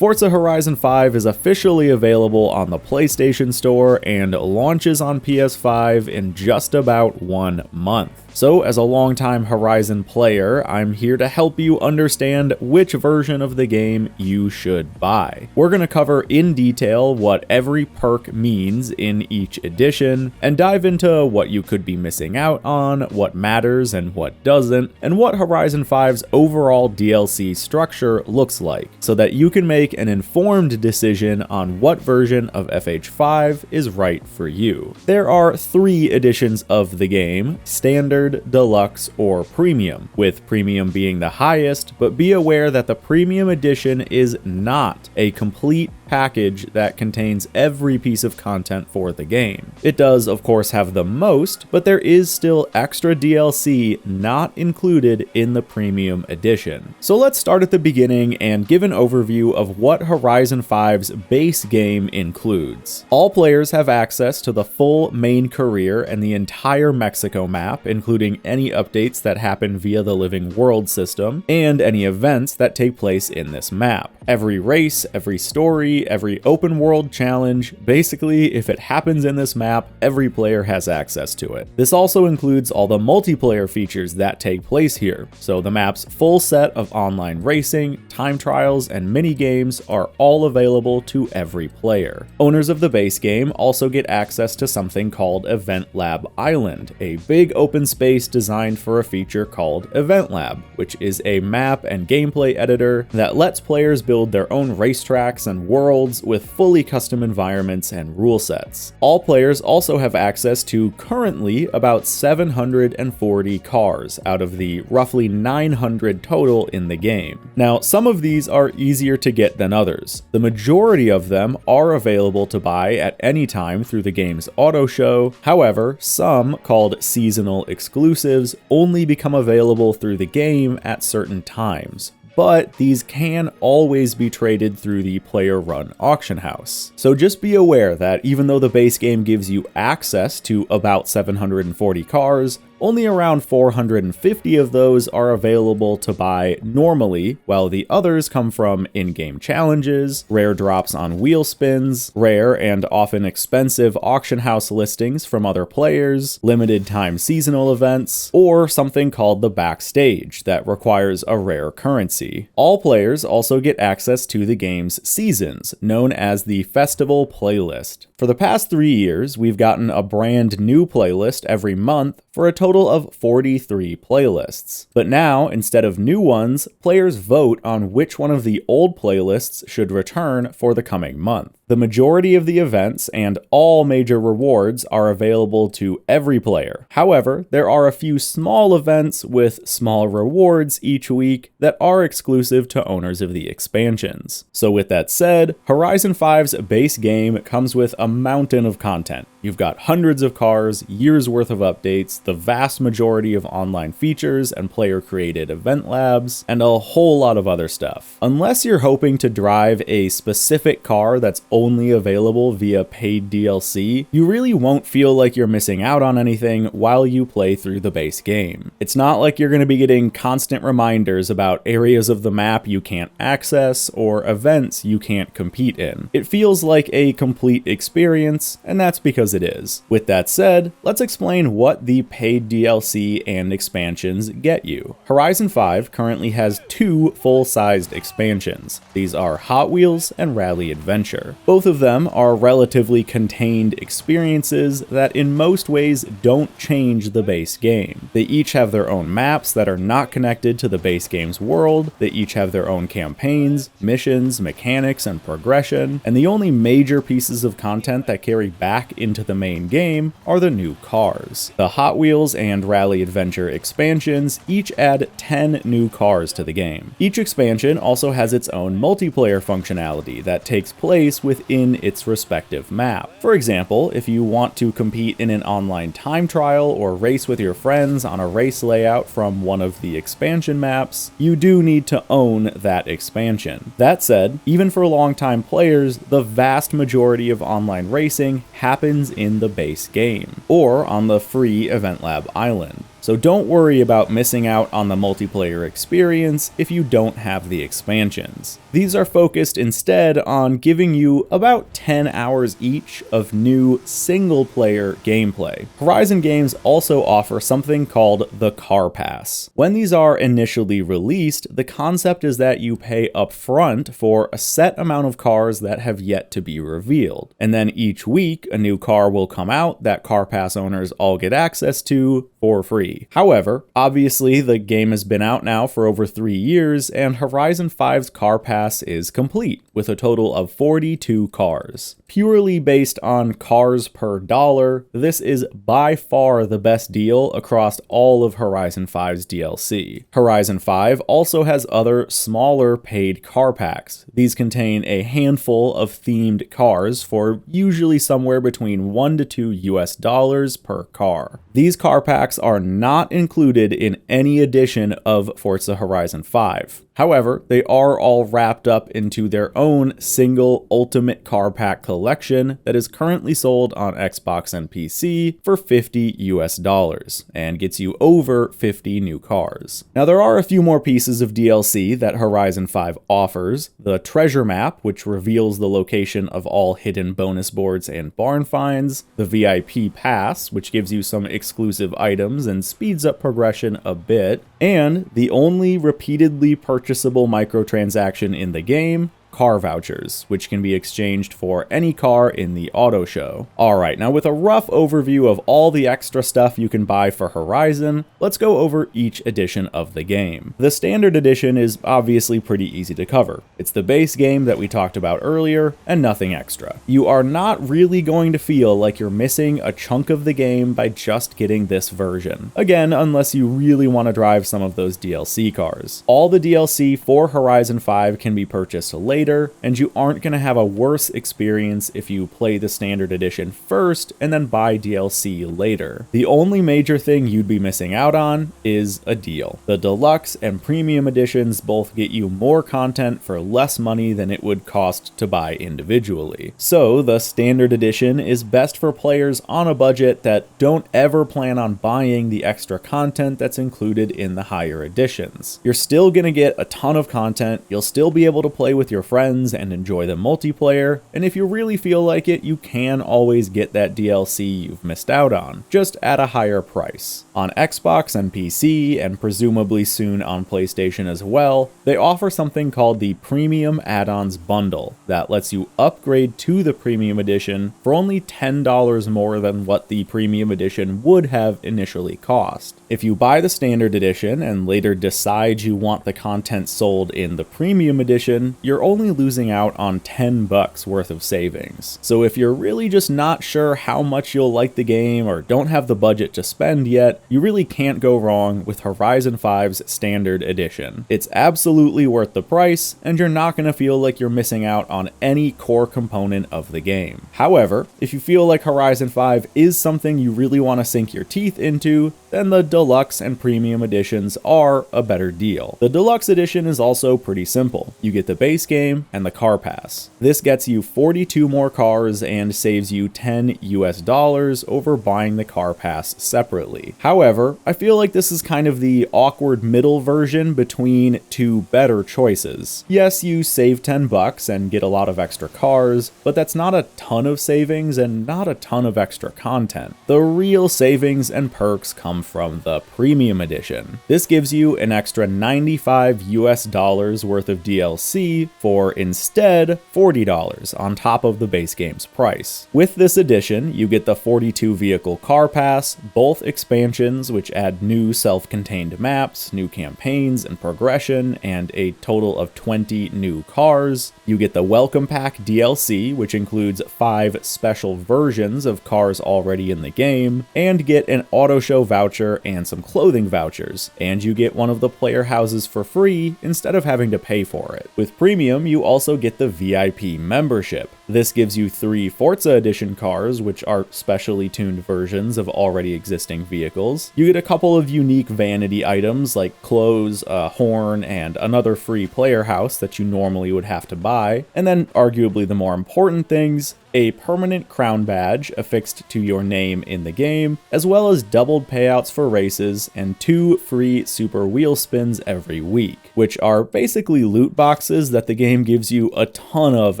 Forza Horizon 5 is officially available on the PlayStation Store and launches on PS5 in just about 1 month. So, as a longtime Horizon player, I'm here to help you understand which version of the game you should buy. We're going to cover in detail what every perk means in each edition, and dive into what you could be missing out on, what matters and what doesn't, and what Horizon 5's overall DLC structure looks like, so that you can make an informed decision on what version of FH5 is right for you. There are 3 editions of the game: Standard, Deluxe, or Premium, with Premium being the highest, but be aware that the Premium Edition is not a complete package that contains every piece of content for the game. It does, of course, have the most, but there is still extra DLC not included in the Premium Edition. So let's start at the beginning and give an overview of what Horizon 5's base game includes. All players have access to the full main career and the entire Mexico map, including any updates that happen via the Living World system, and any events that take place in this map. Every race, every story, every open world challenge, basically, if it happens in this map, every player has access to it. This also includes all the multiplayer features that take place here, so the map's full set of online racing, time trials, and mini games are all available to every player. Owners of the base game also get access to something called Event Lab Island, a big open space designed for a feature called Event Lab, which is a map and gameplay editor that lets players build their own racetracks and worlds with fully custom environments and rule sets. All players also have access to currently about 740 cars out of the roughly 900 total in the game. Now, some of these are easier to get than others. The majority of them are available to buy at any time through the game's auto show. However, some, called seasonal exclusives, only become available through the game at certain times. But these can always be traded through the player-run auction house. So just be aware that even though the base game gives you access to about 740 cars, only around 450 of those are available to buy normally, while the others come from in-game challenges, rare drops on wheel spins, rare and often expensive auction house listings from other players, limited time seasonal events, or something called the backstage that requires a rare currency. All players also get access to the game's seasons, known as the Festival Playlist. For the past 3 years, we've gotten a brand new playlist every month for a total of 43 playlists. But now, instead of new ones, players vote on which one of the old playlists should return for the coming month. The majority of the events and all major rewards are available to every player. However, there are a few small events with small rewards each week that are exclusive to owners of the expansions. So with that said, Horizon 5's base game comes with a mountain of content. You've got hundreds of cars, years worth of updates, the vast majority of online features and player-created event labs, and a whole lot of other stuff. Unless you're hoping to drive a specific car that's only available via paid DLC, you really won't feel like you're missing out on anything while you play through the base game. It's not like you're going to be getting constant reminders about areas of the map you can't access or events you can't compete in. It feels like a complete experience, and that's because it is. With that said, let's explain what the paid DLC and expansions get you. Horizon 5 currently has 2 full-sized expansions. These are Hot Wheels and Rally Adventure. Both of them are relatively contained experiences that in most ways don't change the base game. They each have their own maps that are not connected to the base game's world, they each have their own campaigns, missions, mechanics, and progression, and the only major pieces of content that carry back into the main game are the new cars. The Hot Wheels and Rally Adventure expansions each add 10 new cars to the game. Each expansion also has its own multiplayer functionality that takes place within its respective map. For example, if you want to compete in an online time trial or race with your friends on a race layout from one of the expansion maps, you do need to own that expansion. That said, even for longtime players, the vast majority of online racing happens in the base game, or on the free Event Lab Island. so don't worry about missing out on the multiplayer experience if you don't have the expansions. These are focused instead on giving you about 10 hours each of new single-player gameplay. Horizon games also offer something called the Car Pass. When these are initially released, the concept is that you pay upfront for a set amount of cars that have yet to be revealed, and then each week a new car will come out that Car Pass owners all get access to for free. However, obviously the game has been out now for over 3 years, and Horizon 5's Car Pass is complete, with a total of 42 cars. Purely based on cars per dollar, this is by far the best deal across all of Horizon 5's DLC. Horizon 5 also has other smaller paid car packs. These contain a handful of themed cars for usually somewhere between $1 to $2 per car. These car packs are not included in any edition of Forza Horizon 5. However, they are all wrapped up into their own single Ultimate Car Pack collection that is currently sold on Xbox and PC for $50 and gets you over 50 new cars. Now, there are a few more pieces of DLC that Horizon 5 offers. The treasure map, which reveals the location of all hidden bonus boards and barn finds. The VIP pass, which gives you some exclusive items and speeds up progression a bit. And the only repeatedly purchasable microtransaction in the game, car vouchers, which can be exchanged for any car in the auto show. Alright, now with a rough overview of all the extra stuff you can buy for Horizon, let's go over each edition of the game. The standard edition is obviously pretty easy to cover. It's the base game that we talked about earlier, and nothing extra. You are not really going to feel like you're missing a chunk of the game by just getting this version. Again, unless you really want to drive some of those DLC cars. All the DLC for Horizon 5 can be purchased later, and you aren't going to have a worse experience if you play the standard edition first and then buy DLC later. The only major thing you'd be missing out on is a deal. The Deluxe and Premium editions both get you more content for less money than it would cost to buy individually. So the standard edition is best for players on a budget that don't ever plan on buying the extra content that's included in the higher editions. You're still going to get a ton of content, you'll still be able to play with your friends and enjoy the multiplayer, and if you really feel like it, you can always get that DLC you've missed out on, just at a higher price. On Xbox and PC, and presumably soon on PlayStation as well, they offer something called the Premium Add-ons Bundle that lets you upgrade to the Premium Edition for only $10 more than what the Premium Edition would have initially cost. If you buy the Standard Edition and later decide you want the content sold in the Premium Edition, you're only losing out on $10 worth of savings. So if you're really just not sure how much you'll like the game or don't have the budget to spend yet, you really can't go wrong with Horizon 5's Standard Edition. It's absolutely worth the price, and you're not going to feel like you're missing out on any core component of the game. However, if you feel like Horizon 5 is something you really want to sink your teeth into, then the Deluxe and Premium editions are a better deal. The Deluxe edition is also pretty simple. You get the base game and the car pass. This gets you 42 more cars and saves you $10 over buying the car pass separately. However, I feel like this is kind of the awkward middle version between two better choices. Yes, you save $10 and get a lot of extra cars, but that's not a ton of savings and not a ton of extra content. The real savings and perks come from the Premium Edition. This gives you an extra $95 worth of DLC for instead $40 on top of the base game's price. With this edition, you get the 42 vehicle car pass, both expansions which add new self-contained maps, new campaigns and progression, and a total of 20 new cars. You get the Welcome Pack DLC, which includes 5 special versions of cars already in the game, and get an auto show voucher and some clothing vouchers, and you get one of the player houses for free instead of having to pay for it. With Premium, you also get the VIP membership. This gives you 3 Forza Edition cars, which are specially tuned versions of already existing vehicles. You get a couple of unique vanity items like clothes, a horn, and another free player house that you normally would have to buy. And then arguably the more important things, a permanent crown badge affixed to your name in the game, as well as doubled payouts for races and 2 free super wheel spins every week, which are basically loot boxes that the game gives you a ton of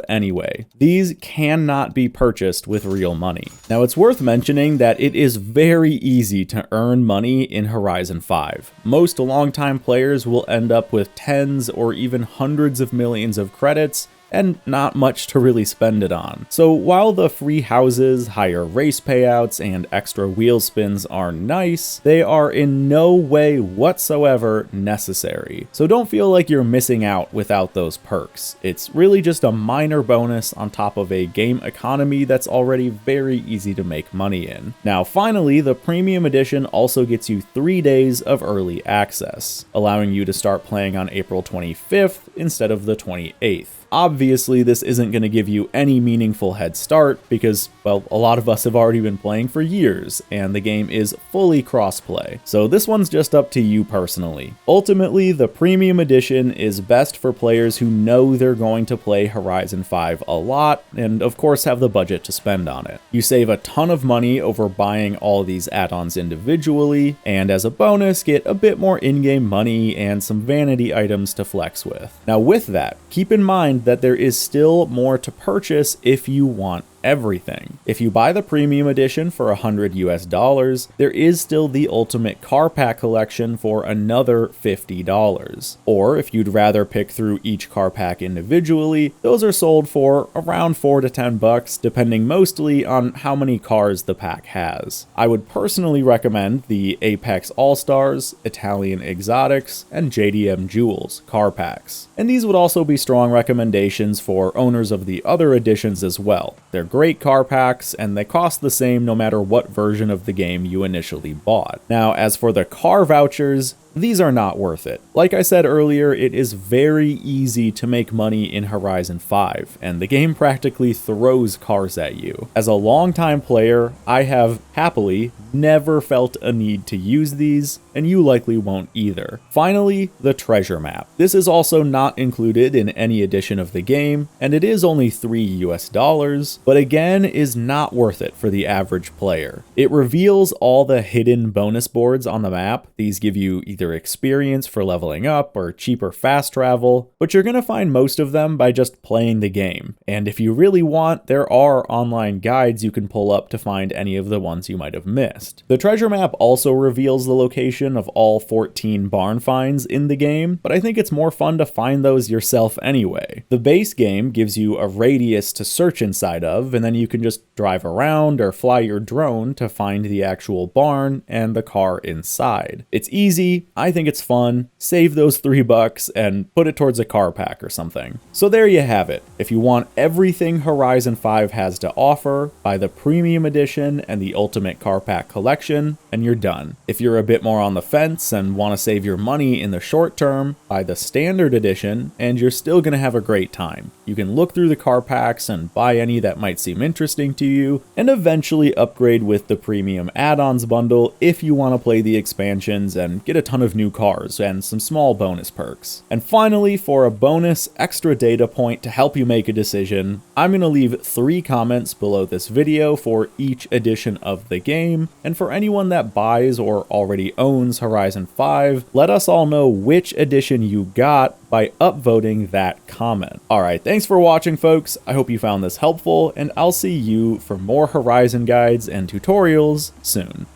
anyway. These cannot be purchased with real money. Now it's worth mentioning that it is very easy to earn money in Horizon 5. Most longtime players will end up with tens or even hundreds of millions of credits and not much to really spend it on. So while the free houses, higher race payouts, and extra wheel spins are nice, they are in no way whatsoever necessary. So don't feel like you're missing out without those perks. It's really just a minor bonus on top of a game economy that's already very easy to make money in. Now finally, the Premium Edition also gets you 3 days of early access, allowing you to start playing on April 25th instead of the 28th. Obviously, this isn't going to give you any meaningful head start because, well, a lot of us have already been playing for years, and the game is fully cross-play. So this one's just up to you personally. Ultimately, the Premium Edition is best for players who know they're going to play Horizon 5 a lot, and of course have the budget to spend on it. You save a ton of money over buying all these add-ons individually, and as a bonus, get a bit more in-game money and some vanity items to flex with. Now with that, keep in mind that there is still more to purchase if you want everything. If you buy the Premium Edition for $100 US, there is still the Ultimate Car Pack Collection for another $50. Or if you'd rather pick through each car pack individually, those are sold for around $4 to $10, depending mostly on how many cars the pack has. I would personally recommend the Apex All-Stars, Italian Exotics, and JDM Jewels car packs. And these would also be strong recommendations for owners of the other editions as well. They're great car packs, and they cost the same no matter what version of the game you initially bought. Now, as for the car vouchers, these are not worth it. Like I said earlier, it is very easy to make money in Horizon 5, and the game practically throws cars at you. As a longtime player, I have happily never felt a need to use these, and you likely won't either. Finally, the treasure map. This is also not included in any edition of the game, and it is only $3 US, but again is not worth it for the average player. It reveals all the hidden bonus boards on the map. These give you either experience for leveling up or cheaper fast travel, but you're gonna find most of them by just playing the game. And if you really want, there are online guides you can pull up to find any of the ones you might have missed. The treasure map also reveals the location of all 14 barn finds in the game, but I think it's more fun to find those yourself anyway. The base game gives you a radius to search inside of, and then you can just drive around or fly your drone to find the actual barn and the car inside. It's easy, I think it's fun, save those $3 and put it towards a car pack or something. So there you have it. If you want everything Horizon 5 has to offer, buy the Premium Edition and the Ultimate Car Pack Collection, and you're done. If you're a bit more on the fence and want to save your money in the short term, buy the Standard Edition, and you're still going to have a great time. You can look through the car packs and buy any that might seem interesting to you, and eventually upgrade with the Premium Add-ons bundle if you want to play the expansions and get a ton of new cars and some small bonus perks. And finally, for a bonus extra data point to help you make a decision, I'm going to leave 3 comments below this video for each edition of the game, and for anyone that buys or already owns Horizon 5, let us all know which edition you got by upvoting that comment. Alright, thanks for watching folks, I hope you found this helpful, and I'll see you for more Horizon guides and tutorials soon.